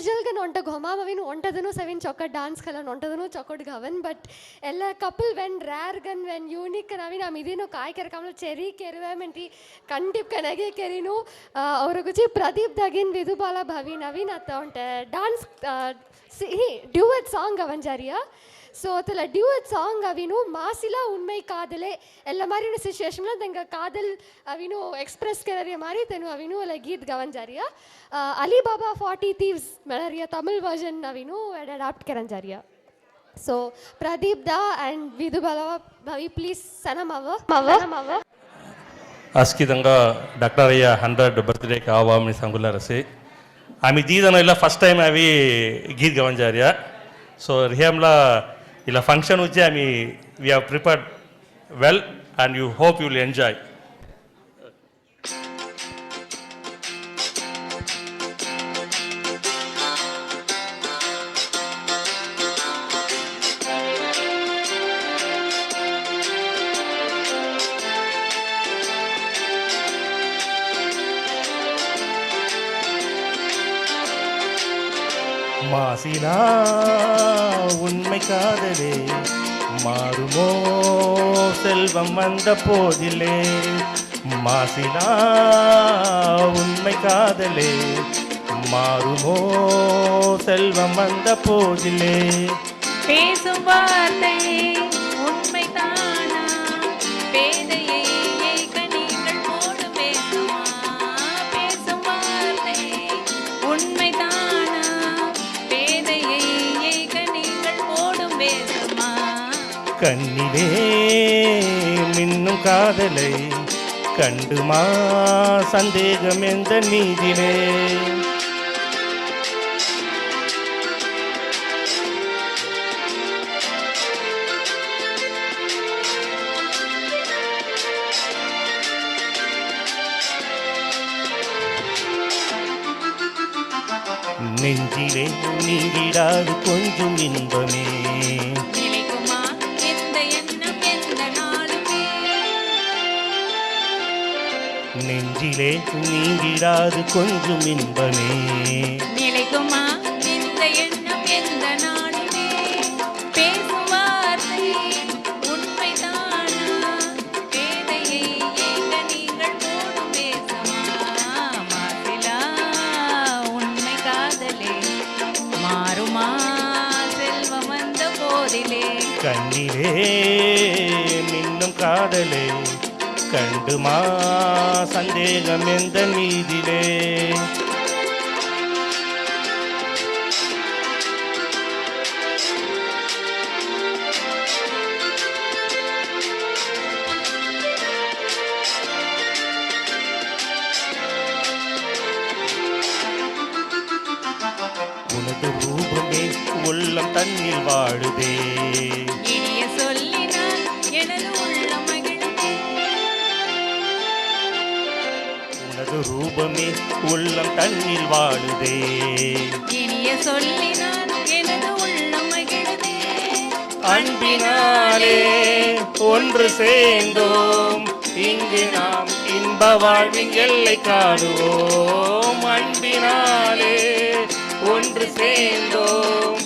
ಯೂಶಲ್ಗೆ ಒಂಟ ಘೊಮಾಮವಿನ ಒಂಟದನು ಸವಿನ್ ಚೊಕ್ಕ ಡಾನ್ಸ್ ಕಲನ್ ಒಂಟದನು ಚೊಕ್ಕಡ್ ಗವನ್ ಬಟ್ ಎಲ್ಲ ಕಪಲ್ ವೆನ್ ರ್ಯಾರ್ ಗನ್ ವೆನ್ ಯೂನಿಕ್ ನವಿನ ಇದೇನು ಕಾಯಿ ಕೆರಕಂಬ ಚೆರಿ ಕೆರುವೆಮೆಂಟಿ ಕಂಟಿಪ್ ಕನಗೆ ಕೆರಿನು ಅವ್ರ ಗುಚಿ ಪ್ರದೀಪ್ ದಗಿನ್ ವಿಧುಬಾಲ ಭವಿ ನವೀನ್ ಅತ್ತ ಉಂಟೆ ಡಾನ್ಸ್ ಡ್ಯೂಯೆಟ್ ಸಾಂಗ್ ಅವನ್ ಜಾರಿಯ ஸோ அதில் டியூட் சாங் அவினும் மாசிலா உண்மை காதலே எல்லா மாதிரியான சிச்சுவேஷனில் தெங்க காதல் அவினும் எக்ஸ்பிரஸ் கரிய மாதிரி தெனு அவினும் இல்லை கீத் கவன்ஜாரியா அலிபாபா 40 தீவ்ஸ் மெலரியா தமிழ் வெர்ஷன் அவினும் அடாப்ட் கரஞ்சாரியா ஸோ பிரதீப் தா அண்ட் விதுபாலா பவி ப்ளீஸ் சனமாவ अस्किदंगा डॉक्टर अय्या 100 बर्थडे का आवामनी सांगुला रसे आम्ही दीदनो ಇಲ್ಲ ಫಸ್ಟ್ ಟೈಮ್ आवी गीत गवंजारिया सो रिहमला इला फंक्शन उच्चे आम्ही we have prepared well and you hope you will enjoy. மாசிலா உண்மை காதலே மாறுமோ செல்வம் வந்த போதிலே மாசிலா உண்மை காதலே மாறுமோ செல்வம் வந்த போதிலே பேசும் வார்த்தையே உண்மைதானா பேதையை ஏய்க்க நீங்கள் போடு பேசுமா பேசும் வார்த்தையே உண்மைதானா பேதையை ஏய்க்க நீங்கள் போடும் பேசுமா கண்ணிலே மின்னும் காதலை கண்டுமா சந்தேகம் எந்த நீதிலே நெஞ்சிலே நீங்கிடாது கொஞ்சம் இன்பமே நிலைக்குமா எந்த எண்ணம் எந்த நாளுமே நெஞ்சிலே நீங்கிடாது கொஞ்சம் இன்பமே நிலைக்குமா எந்த எண்ணம் எந்த நாளுமே பேசும் வார்த்தை உண்மைதானா பேதையை ஏங்க நீங்கள் போடும் பேசுமா மாசிலா உண்மை காதலே மாறுமா செல்வம் வந்த போதிலே கண்ணிலே மின்னும் காதலே கண்டுமா சந்தேகம் எந்த நீதிலே உனது ரூபமே உள்ளம் தன்னில் வாழுதே இனிய சொல்லினால் எனது உள்ளம் மகிழுதே உனது ரூபமே உள்ளம் தன்னில் வாழுதே இனிய சொல்லினால் எனது உள்ளம் மகிழுதே அன்பினாலே ஒன்று சேர்ந்தோம் இங்கு நாம் இன்ப வாழ்வின் எல்லை காணுவோம் அன்பினாலே ஒன்று சேர்ந்தோம்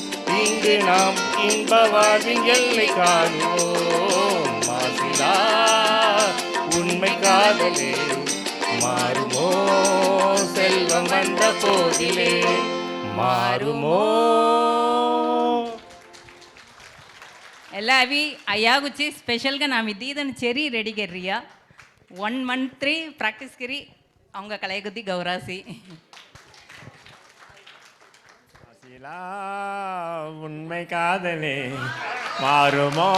இங்கு நாம் இன்ப வாழ்வின் எல்லை காணுவோம் மாசிலா உண்மை காதலே மாறுமோ செல்வம் வந்த போதிலே மாறுமோ ಎಲ್ಲ ಅವಿ ಅಯ್ಯಾಗುಚ್ಚಿ ಸ್ಪೆಷಲ್గా నా విద్దీదని చెరి రెడీ ಗೆರ್ರಿಯಾ 1 month 3 ಪ್ರಾಕ್ಟೀಸ್ ಗಿರಿ ಅವಂಗ ಕಳೆಗುದ್ದಿ ಗೌರಾಸಿ மாசிலா உண்மை காதலே மாறுமோ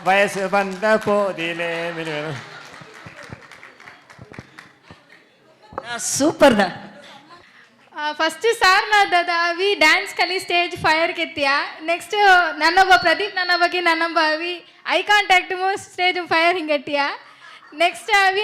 வயசு வந்த போதிலே ಸೂಪರ್ ದ ಫಸ್ಟ್ ಸಾರ್ ದಾದಾವಿ ಡ್ಯಾನ್ಸ್ ಕಲಿ ಸ್ಟೇಜ್ ಫೈರ್ ಕೆತ್ತಿಯ ನೆಕ್ಸ್ಟ್ ನನ್ನೊಬ್ಬ ಪ್ರದೀಪ್ ನನ್ನ ಬಗ್ಗೆ ನನ್ನೊಬ್ಬ ಅವಿ ಐ ಕಾಂಟ್ಯಾಕ್ಟ್ ಸ್ಟೇಜ್ ಫೈರ್ ಹಿಂಗೆಟ್ಟಿಯ ನೆಕ್ಸ್ಟ್ ಅವಿ